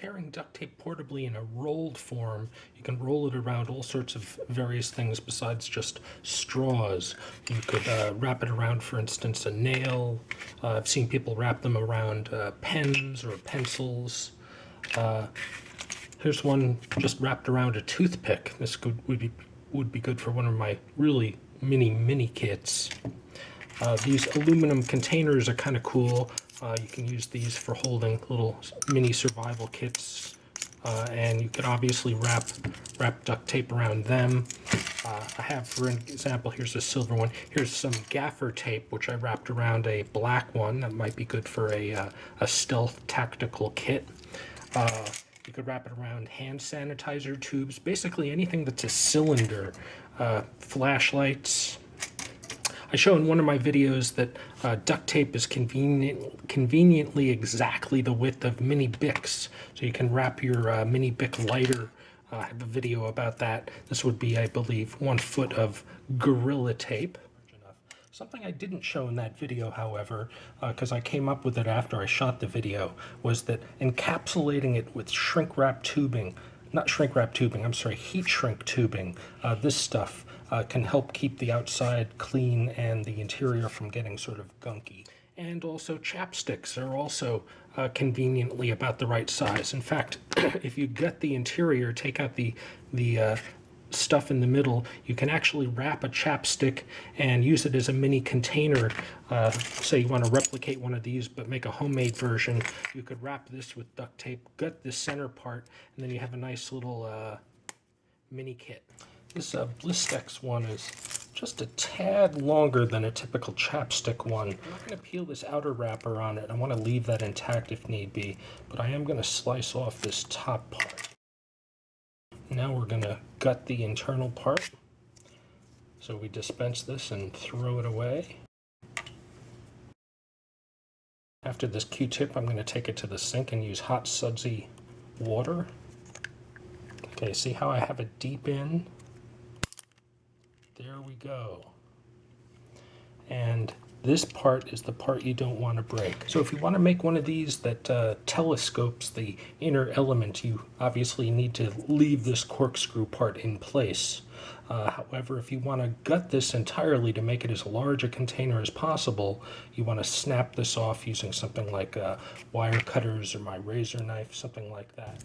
carrying duct tape portably in a rolled form, you can roll it around all sorts of various things besides just straws. You could wrap it around, for instance, a nail. I've seen people wrap them around pens or pencils. Here's one just wrapped around a toothpick. This would be good for one of my really mini kits. These aluminum containers are kind of cool. You can use these for holding little mini survival kits, and you can obviously wrap duct tape around them. I have, for example, here's a silver one. Here's some gaffer tape, which I wrapped around a black one. That might be good for a stealth tactical kit. You could wrap it around hand sanitizer tubes, basically anything that's a cylinder, flashlights. I show in one of my videos that duct tape is conveniently exactly the width of mini Bics, so you can wrap your mini Bic lighter. I have a video about that. This would be, I believe, 1 foot of Gorilla Tape. Something I didn't show in that video, however, because I came up with it after I shot the video, was that encapsulating it with shrink wrap tubing, not shrink wrap tubing, I'm sorry, heat shrink tubing, this stuff can help keep the outside clean and the interior from getting sort of gunky. And also chapsticks are also conveniently about the right size. In fact, if you gut the interior, take out the stuff in the middle, you can actually wrap a chapstick and use it as a mini container. Say you want to replicate one of these but make a homemade version, you could wrap this with duct tape, gut the center part, and then you have a nice little mini kit. This Blistex one is just a tad longer than a typical chapstick one. I'm not going to peel this outer wrapper on it. I want to leave that intact if need be, but I am going to slice off this top part. Now we're going to gut the internal part. So we dispense this and throw it away. After this Q-tip, I'm going to take it to the sink and use hot sudsy water. Okay, see how I have it deep in? There we go. And this part is the part you don't want to break. So if you want to make one of these that telescopes the inner element, you obviously need to leave this corkscrew part in place. However, if you want to gut this entirely to make it as large a container as possible, you want to snap this off using something like wire cutters or my razor knife, something like that.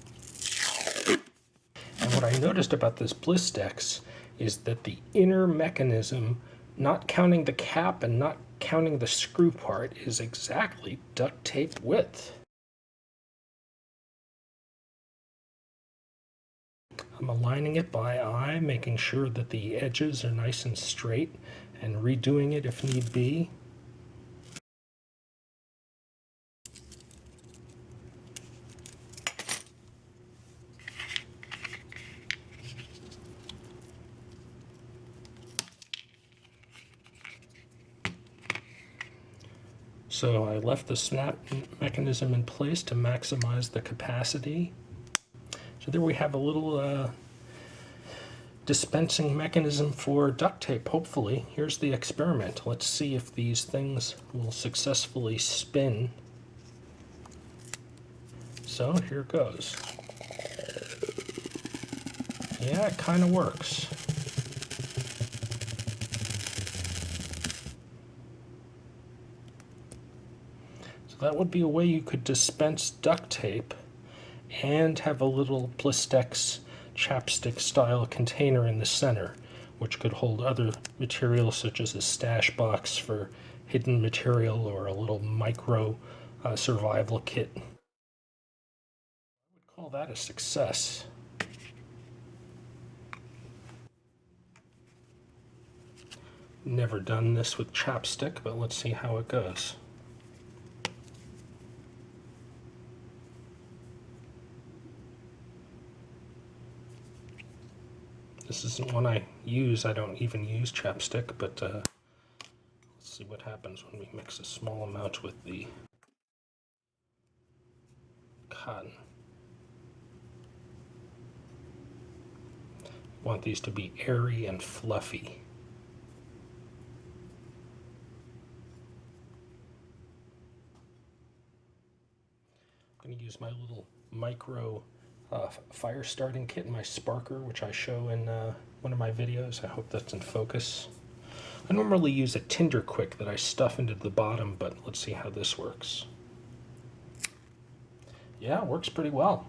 And what I noticed about this Blistex is that the inner mechanism, not counting the cap and not counting the screw part, is exactly duct tape width. I'm aligning it by eye, making sure that the edges are nice and straight, and redoing it if need be. So I left the snap mechanism in place to maximize the capacity. So there we have a little dispensing mechanism for duct tape, hopefully. Here's the experiment. Let's see if these things will successfully spin. So here goes. Yeah, it kind of works. So that would be a way you could dispense duct tape and have a little Blistex chapstick style container in the center, which could hold other materials such as a stash box for hidden material or a little micro survival kit. I would call that a success. Never done this with chapstick, but let's see how it goes. This isn't one I use. I don't even use chapstick, but let's see what happens when we mix a small amount with the cotton. We want these to be airy and fluffy. going to use my little micro fire starting kit and my sparker, which I show in one of my videos. I hope that's in focus. I normally use a tinder quick that I stuff into the bottom, but let's see how this works. Yeah, it works pretty well.